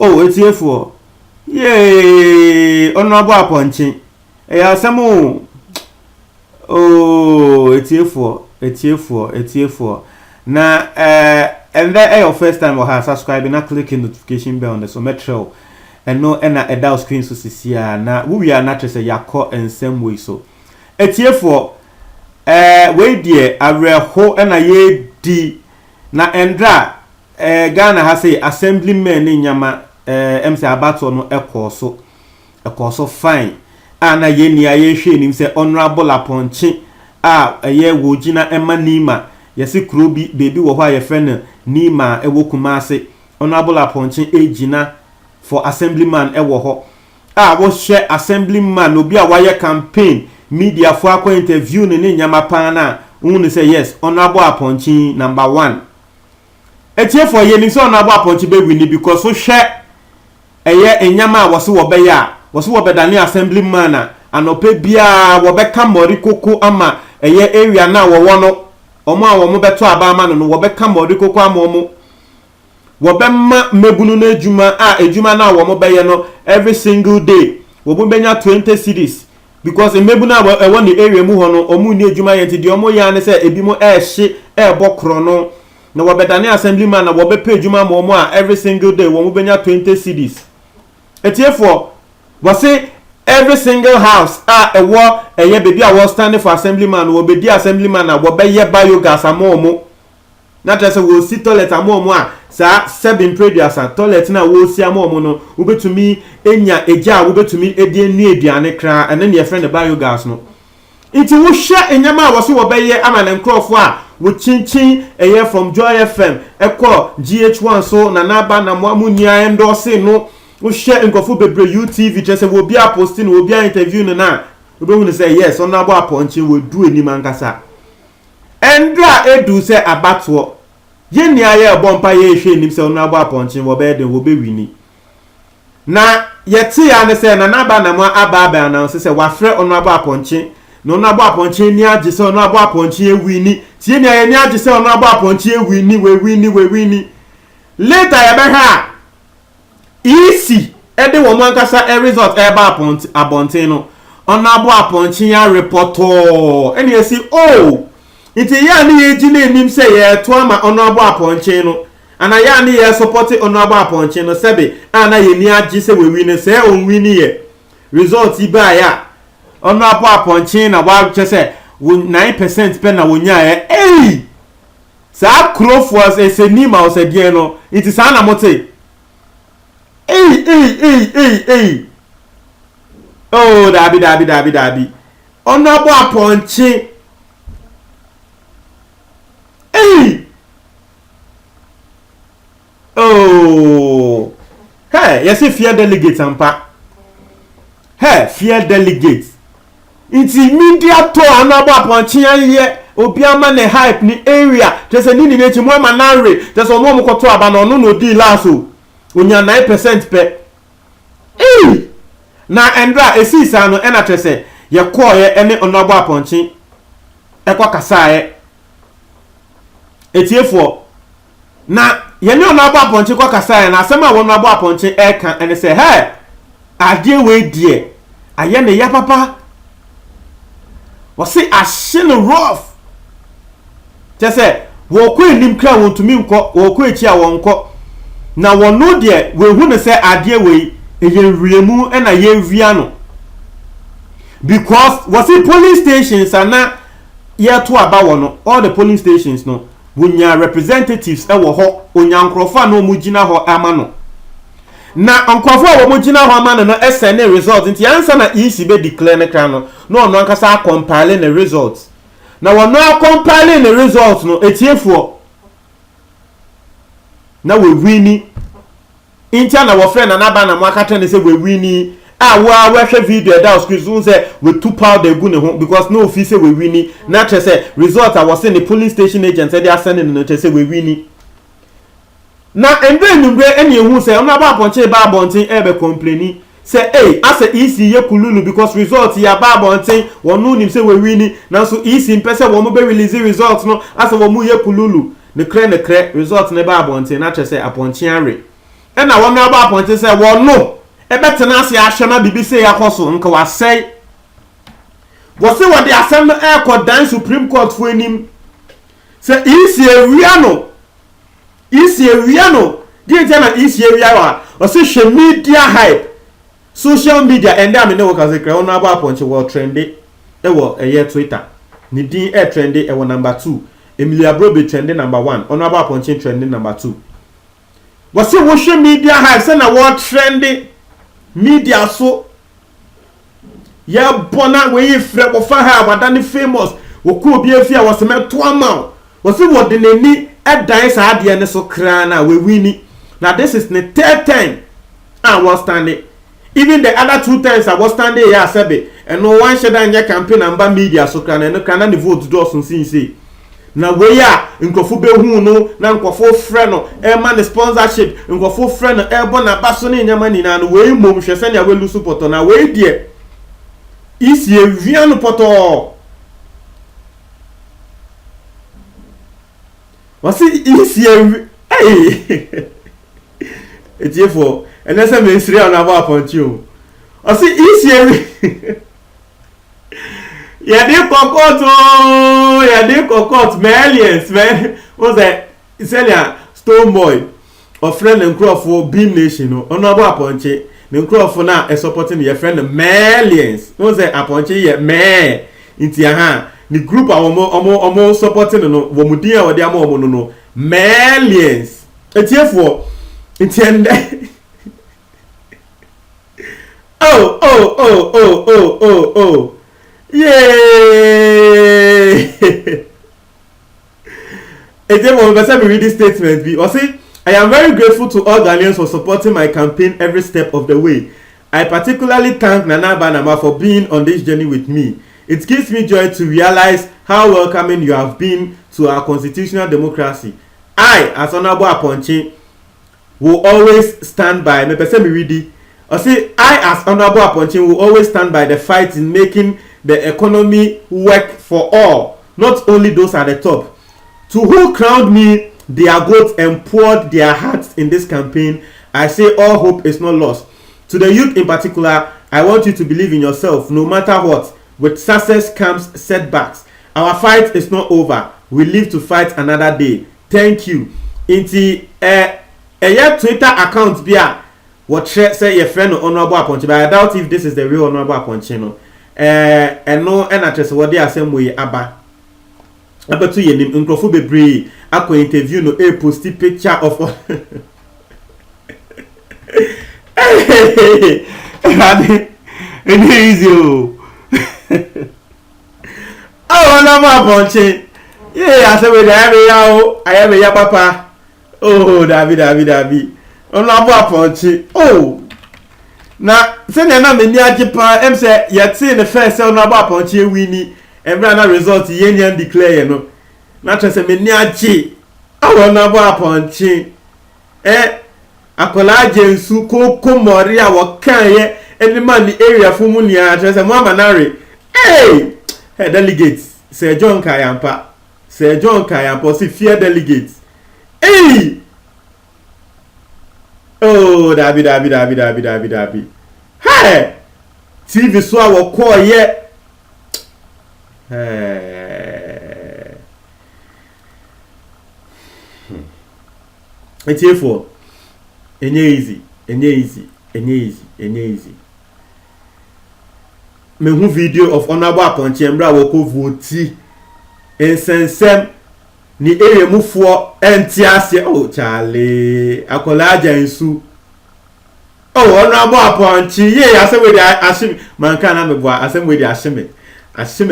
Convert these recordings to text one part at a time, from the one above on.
oh etiefoɔ yee ɔno abo apɔnkye ɛyɛ asɛm oh etiefoɔ na and then your first time or have subscribe na click the notification bell on the so metro and no na edal screen so sisia na we are not say yakɔ nsɛm way so etiefoɔ we die awerɛho na ye di na endra Ghana ha say assemblymen ni nyama MC abato no ɛkɔ so fine ana ye ni aye hwe nim say honorable apɔnkye a ɛyɛ wogina emanima yesi kuro bi baby wo hɔ ayefɛ no nima ɛwɔ kumase honorable apɔnkye egina for assemblyman ɛwɔ hɔ a wo hwɛ assemblyman obi a wayɛ campaign media for akɔ interview ne nyama pana unu say yes honorable apɔnkye number 1 etie for ye ni so honorable apɔnkye be win because so hwɛ ɛyɛ enyama a wɔse wo bɛyɛ a wɔse wo bɛdane assemblyman a anope bia wo bɛka mori koko ama ɛyɛ area na wɔwɔ no omo a wo beto abama no wo bɛka mori koko ama omo wo bɛma mebunu na ejuma a ejuma na wo mo bɛyɛ no every single day wo bo bɛnya 20 cedis because mebunu a ɛwɔ ne area mu hɔ no omo ni ejuma yɛ nti de omo ya ne sɛ ebi mo ɛhye ɛbɔ kro no na wo bɛdane assemblyman na wo bɛpɛ ejuma ma omo a every single day wo mo bɛnya 20 cedis etiefo wo say every single house ewo eye baby a was standing for assemblyman wo be di assemblyman na wo be ye biogas amomo na tese wo si toilet amomo a sa 7 previous toilet na wo si amomo no wo betumi enya eja wo betumi edi enu eduane kra ene ne friend biogas no iti wo hwe enyama a wo so wo be ye ama ne nkrofo a wo chinchin eye from Joy FM ekọ GH1 so na naba na mo amunia endorse no wo share nkofo bebre UTV chese wo bia posting wo bia interview no na obehu ne say yes on abo apɔnkye wo du anim ankasa endra edu say abato ye ni aye bompa ye hwe nim say on abo apɔnkye wo be den wo be wini na yete ya ne say na naba na mo aba na say wa frɛ on abo apɔnkye no na abo apɔnkye ni age say on abo apɔnkye ewini tie ni aye ni age say on abo apɔnkye ewini we wini later ya be ha easy ede wo mo ankasa result eba abonten no ona abo apɔnkye ya reporto ene esi oh iti ya ni ye gina enim se ye to ama ona abo apɔnkye no ana ya ni ye support ona abo apɔnkye no sebe ana ye ni agi se we win se on win ye result iba ya ona abo apɔnkye na wa chese 9% pe na wonya ye sa crowforce esenima osedie no iti sa na mote oh dabi honorable apɔnkye oh hey yes fear delegate ampa hey fear delegate inti media to honorable apɔnkye aye obi ama ne hype ni area just ni nechi mo ama nanre just omo mo koto aba no no di laso onya 9% pe na endra esisa no ena trese ye koye ene honorable apɔnkye ekwa kasae etiefo na ye ne honorable apɔnkye kwa kasae na asema honorable apɔnkye eka ene se he ade we die aye ne ya papa wo se ahye no rough tese wo ko enim kra won tumi nko wo ko echi a won nko na wono de we hu ne se ade we eye wiemu na ye wia no because was it police stations ana ye to aba wono all the police stations no wonya representatives e wo ho onya nkrofo na omu gina ho ama no na nkrofo a wo mu gina ho ama no no ese ne result nti answer na EC be declare ne kra no no no ankasa compile the results na wono compile the results no etiefo na we wini intia na wo friend na naba na mo akata ne se we wini wa hwe video da screen so say we two pound egu ne ho because no fi say we wini na tre say result I was in the police station agent say they are sending no tre say we wini na ende numbre ene ehu say ona ba apɔnkye ba abonten ebe complaini say asa EC ye kululu because result ya ba abonten wonu nim say we wini na so EC mpese wo mo be release result no asa wo mu ye kululu ne kre result ne ba abonten na tre say apɔnkye are and I want about point to say, well, no, a better Nancy Ashama BBC Akoso, and Kawa say, was it what the Assembly Air Court done Supreme Court for him? Say, easy a Riano, dear General, easy a Riawa, or social media hype, social media, and damn no, because the crown about point to world trendy, a year Twitter, Nidin air trendy, and number 2, Emilia Broby trending number 1, honorable punching trending number 2. Was it social media hype, send a word trendy media so. Ya bona we frɛ ko fa ha wadane famous wo ko bi afia wo se meto ama wo se wo de nani edan sa ade ne so kra na we wini na this is the third time I was standing even the other 2 times I was standing here sebe and no one sheda anya campaign number media so kra na no kra na the vote do so sinse na we ya nkofo behu no na nkofo frɛ no e ma the sponsorship nkofo frɛ no e bona baso ne nyama ni na no we mom hwɛ sɛ ya we lu support na we die Ici est bien le poteau. Voici ici est. Hey! Et tu es fort. Et laisse me inscrire en avoir pointu. Voici ici est. Il y a des cocottes. Il y a des cocottes. Mais aliens. Mais. On sait. C'est là. Stone Boy. Offrant un crowd for Beam Nation. On a avoir pointu. The crowd for now is supporting your friend millions. What's that? Upon you, man. Into your hand. The group are almost supporting no. Womudia or the amo no. Millions. It's here for. It's oh. Yay! It's here for. Let's read this statement. Be or see. I am very grateful to all Ghanaians for supporting my campaign every step of the way. I particularly thank Nana Banama for being on this journey with me. It gives me joy to realize how welcoming you have been to our constitutional democracy. I, as Honorable Aponchi, will always stand by. I, as Honorable Aponchi, will always stand by the fight in making the economy work for all, not only those at the top. To who crowned me their goats and poured their hearts in this campaign, I say all hope is not lost. To the youth in particular, I want you to believe in yourself no matter what. With success comes setbacks. Our fight is not over. We live to fight another day. Thank you. Inti your Twitter account bia what say your friend Honorable Aponchi, but I doubt if this is the real Honorable Aponchi no. And no actress what they are same way aba. Aba to ye nim nkrofo bebre akọ interview no a post picture of It's easy. Oh, no more punching. Yeah, I said, I have a ya papa. Oh, David. Oh, no more punching. Oh, now, send a number near Japan. Say, yet see the first cell no more punching. We need and brand result. Yen declare, no, not just a miniachi. Oh, no more punching. Akola Jensu Koko Moria Wakanye. Any man the area for Munia, just a mama nari. Hey, delegates, Sir John Kayampa, see fear delegates. Hey, oh, Dabi. Hey, TV so our call yet. It's here for easy. Me hu video of Honorable Aponchi Embra woko voti ensensem ni ere mufuo entiase oh chale akola jansu oh Honorable Aponchi ye asem we ashim manka na mebo asem we ashime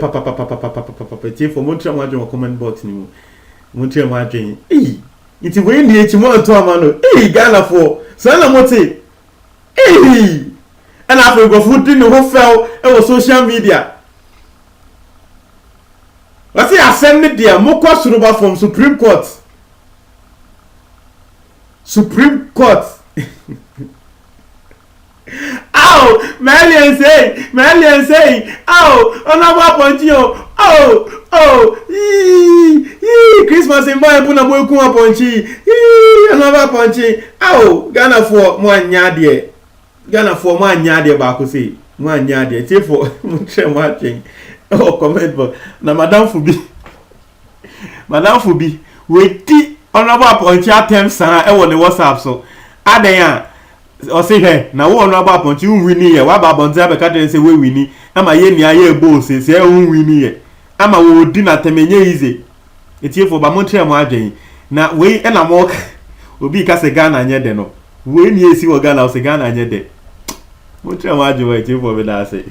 papa tie for montre mo adwen comment box ni mu montre mo adwen iti we ni echi mo to amano Ghana for so na moti and after go food in the whole fell on social media. Let's say I send it there. More question over from Supreme Court. Ow, Malian say, ow, another poncho, Christmas in my puna boycuma ponchi, another ponchi, ow, Ghana for one yardie, Ghana for one yardie bakusi, one yardie, tea for watching, oh, comment, but now Madame Fubi, wait, another ponchi attempts, I want the WhatsApp so, Adaya. Or say hey, now one about punch you winnie, what about Bonzaba cat and say we winnie, am I any air boss, say winnie. Am I would dinner temenye easy. It's here for Bamontre margin. Now we and a walk will be cast a gun and yet no. When you see what gun I was a gun and yet. Montreal margin waiting for me, I say.